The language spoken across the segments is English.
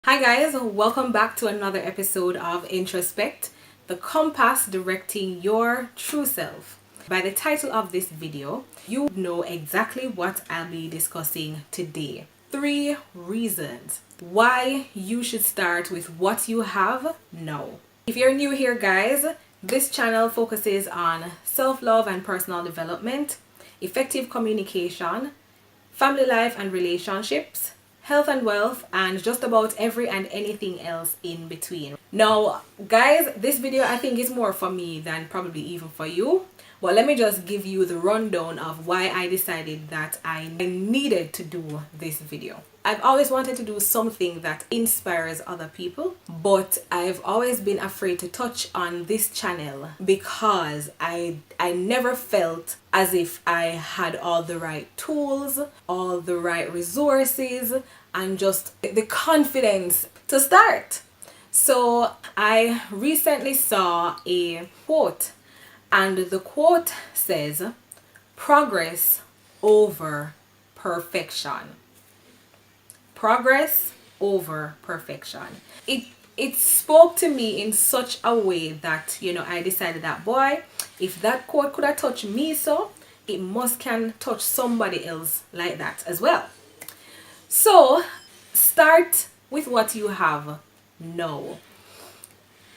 Hi guys, welcome back to another episode of Introspect, the compass directing your true self. By the title of this video, you know exactly what I'll be discussing today. 3 reasons why you should start with what you have now. If you're new here guys, this channel focuses on self-love and personal development, effective communication, family life and relationships, health and wealth, and just about every and anything else in between. Now guys, this video I think is more for me than probably even for you, but let me just give you the rundown of why I decided that I needed to do this video. I've always wanted to do something that inspires other people, but I've always been afraid to touch on this channel because I never felt as if I had all the right tools, all the right resources, and just the confidence to start. So I recently saw a quote, and the quote says, "Progress over perfection." Progress over perfection. It spoke to me in such a way that, I decided that, boy, if that quote could have touched me, so it must can touch somebody else like that as well. So start with what you have now.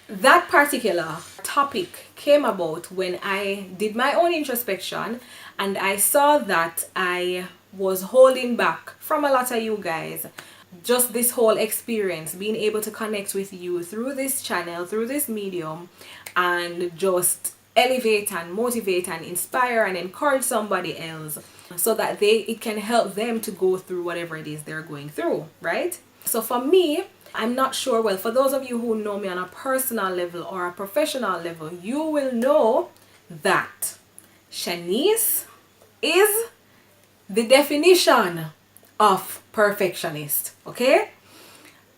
That particular topic came about when I did my own introspection, and I saw that I was holding back from a lot of you guys. Just this whole experience, being able to connect with you through this channel, through this medium, and just elevate and motivate and inspire and encourage somebody else so that it can help them to go through whatever it is they're going through, right? So for me, I'm not sure, well, for those of you who know me on a personal level or a professional level, you will know that Shanice is the definition of perfectionist, okay?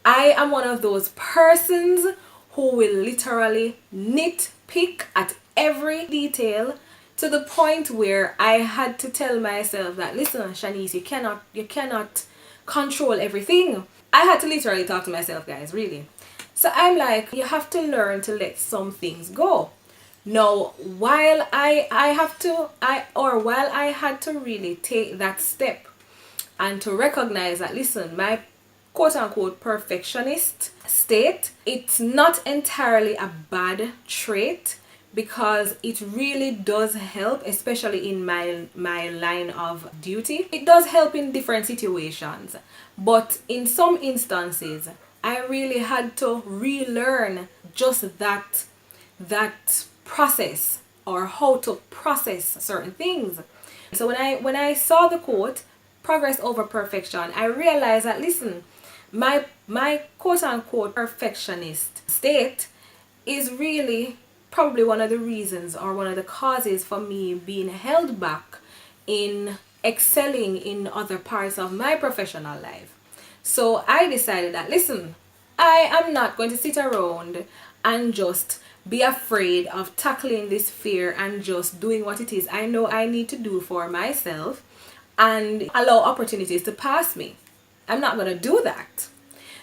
I am one of those persons who will literally nitpick at every detail to the point where I had to tell myself that, listen, Shanice, you cannot control everything. I had to literally talk to myself, guys, really. So I'm like, you have to learn to let some things go. Now, while I had to really take that step and to recognize that, listen, my quote-unquote perfectionist state, it's not entirely a bad trait, because it really does help, especially in my line of duty. It does help in different situations, but in some instances I really had to relearn just that process, or how to process certain things. So when I saw the quote, progress over perfection, I realized that, listen, my quote-unquote perfectionist state is really probably one of the reasons or one of the causes for me being held back in excelling in other parts of my professional life. So I decided that, listen, I am not going to sit around and just be afraid of tackling this fear and just doing what it is I know I need to do for myself and allow opportunities to pass me. I'm not going to do that.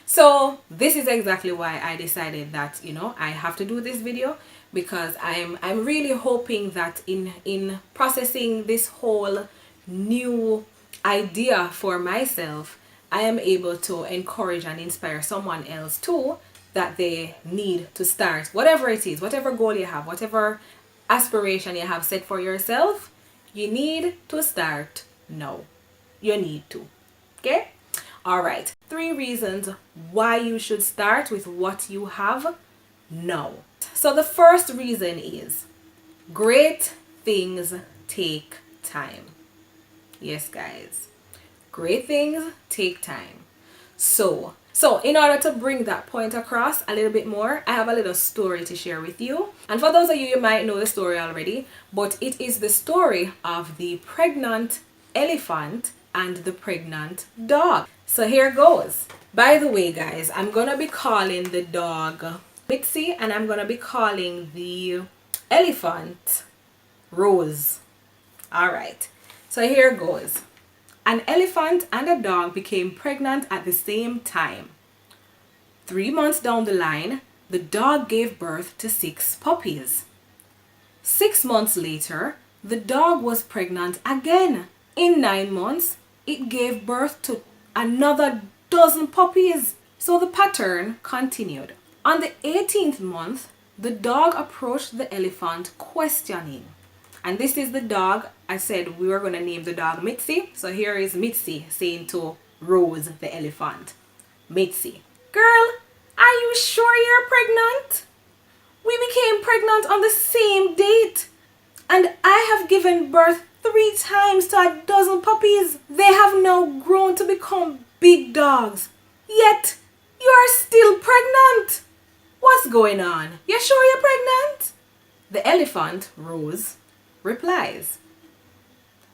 So this is exactly why I decided that, I have to do this video, because I'm really hoping that in processing this whole new idea for myself, I am able to encourage and inspire someone else too, that they need to start whatever it is, whatever goal you have, whatever aspiration you have set for yourself. You need to start now. You need to. Okay? All right. 3 reasons why you should start with what you have now. So the first reason is, great things take time. Yes, guys. Great things take time. So in order to bring that point across a little bit more, I have a little story to share with you. And for those of you might know the story already, but it is the story of the pregnant elephant and the pregnant dog. So here goes. By the way, guys, I'm gonna be calling the dog Mitzi, and I'm gonna be calling the elephant Rose. All right. So here goes. An elephant and a dog became pregnant at the same time. 3 months down the line, the dog gave birth to 6 puppies. 6 months later, the dog was pregnant again. In 9 months, it gave birth to another dozen puppies. So the pattern continued. On the 18th month, the dog approached the elephant questioning. And this is the dog. I said we were going to name the dog Mitzi. So here is Mitzi saying to Rose the elephant, Mitzi, girl, are you sure you're pregnant? We became pregnant on the same date. And I have given birth 3 times to a dozen puppies. They have now grown to become big dogs. Yet, you are still pregnant. What's going on? You sure you're pregnant? The elephant, Rose, replies,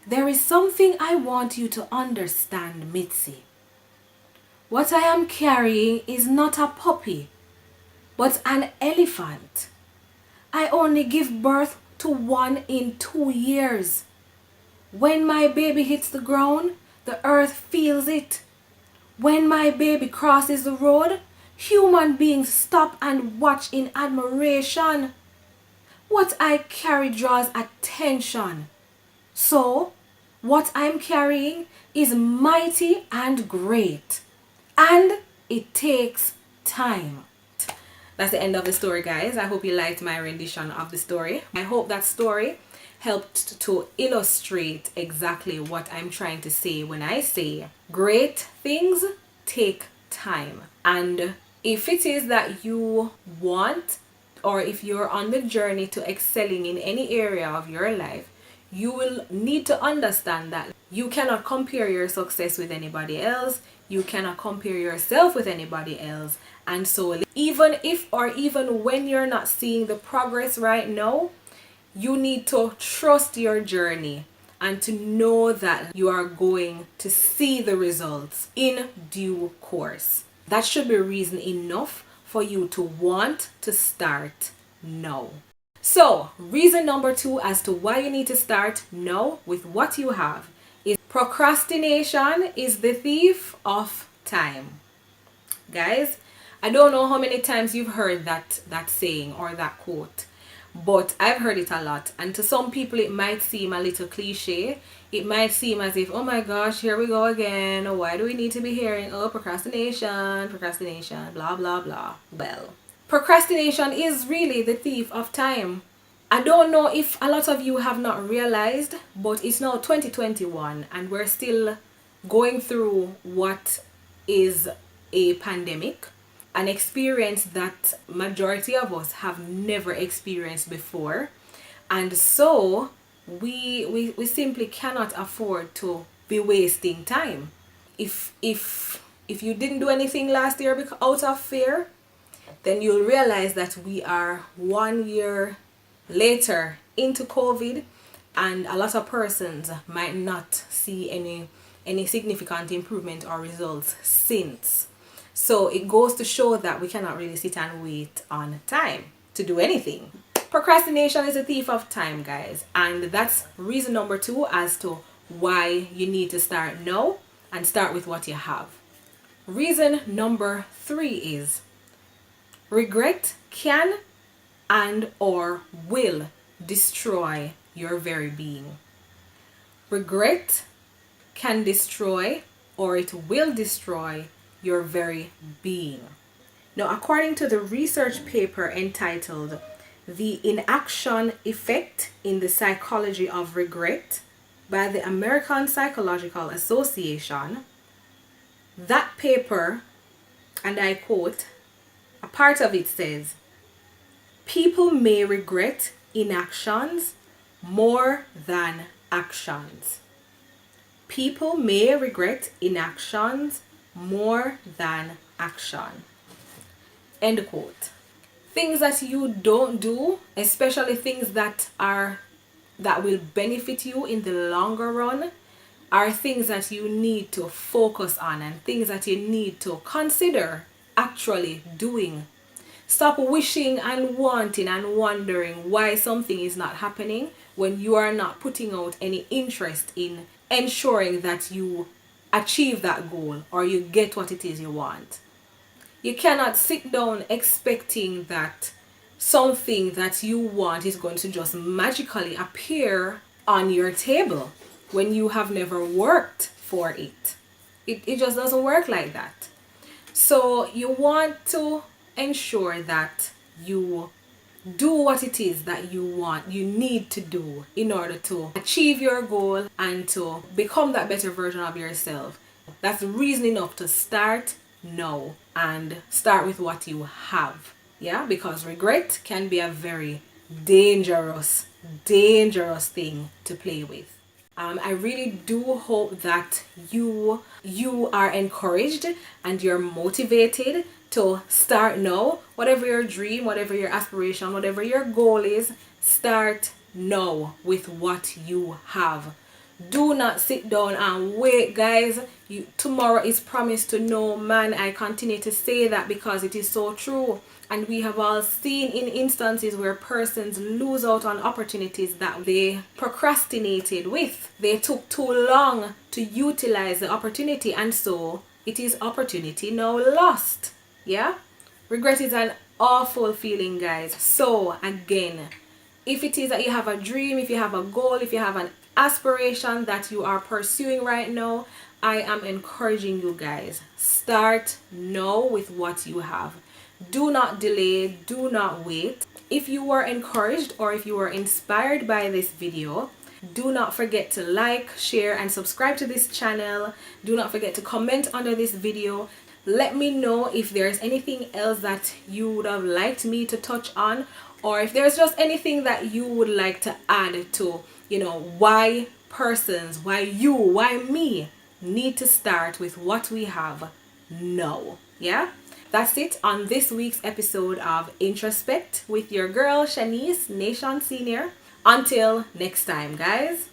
there is something I want you to understand, Mitzi. What I am carrying is not a puppy, but an elephant. I only give birth to 1 in 2 years. When my baby hits the ground, the earth feels it. When my baby crosses the road, human beings stop and watch in admiration. What I carry draws attention. So, what I'm carrying is mighty and great. And it takes time. That's the end of the story, guys. I hope you liked my rendition of the story. I hope that story helped to illustrate exactly what I'm trying to say when I say great things take time. And if it is that you want, or if you're on the journey to excelling in any area of your life, you will need to understand that you cannot compare your success with anybody else. You cannot compare yourself with anybody else. And so even if or even when you're not seeing the progress right now, you need to trust your journey and to know that you are going to see the results in due course. That should be reason enough for you to want to start now. So, reason number 2 as to why you need to start now with what you have is procrastination is the thief of time. Guys, I don't know how many times you've heard that saying or that quote, but I've heard it a lot. And to some people it might seem a little cliche. It might seem as if, oh my gosh, here we go again. Why do we need to be hearing, oh, procrastination, blah, blah, blah. Well, procrastination is really the thief of time. I don't know if a lot of you have not realized, but it's now 2021 and we're still going through what is a pandemic, an experience that majority of us have never experienced before. And so we simply cannot afford to be wasting time. If you didn't do anything last year out of fear, then you'll realize that we are 1 year later into COVID, and a lot of persons might not see any significant improvement or results since. So it goes to show that we cannot really sit and wait on time to do anything. Procrastination is a thief of time, guys, and that's reason number 2 as to why you need to start now and start with what you have. Reason number 3 is regret can and or will destroy your very being. Regret can destroy or it will destroy your very being. Now, according to the research paper entitled The Inaction Effect in the Psychology of Regret by the American Psychological Association, that paper, and I quote, a part of it says, people may regret inactions more than actions. People may regret inactions more than action. End quote. Things that you don't do, especially things that will benefit you in the longer run, are things that you need to focus on and things that you need to consider actually doing. Stop wishing and wanting and wondering why something is not happening when you are not putting out any interest in ensuring that you achieve that goal or you get what it is you want. You cannot sit down expecting that something that you want is going to just magically appear on your table when you have never worked for it. It just doesn't work like that. So you want to ensure that you do what it is that you need to do in order to achieve your goal and to become that better version of yourself. That's reason enough to start now and start with what you have. Yeah, because regret can be a very dangerous thing to play with. I really do hope that you are encouraged and you're motivated to start now. Whatever your dream, whatever your aspiration, whatever your goal is, start now with what you have. Do not sit down and wait, guys. Tomorrow is promised to no man. I continue to say that because it is so true. And we have all seen in instances where persons lose out on opportunities that they procrastinated with. They took too long to utilize the opportunity, and so it is opportunity now lost. Yeah? Regret is an awful feeling, guys. So again, if it is that you have a dream, if you have a goal, if you have an aspiration that you are pursuing right now, I am encouraging you guys, start now with what you have. Do not delay, do not wait. If you were encouraged or if you were inspired by this video, do not forget to like, share, and subscribe to this channel. Do not forget to comment under this video. Let me know if there's anything else that you would have liked me to touch on, or if there's just anything that you would like to add to, why persons, why you, why me need to start with what we have now. Yeah? That's it on this week's episode of Introspect with your girl, Shanice Nation Senior. Until next time, guys.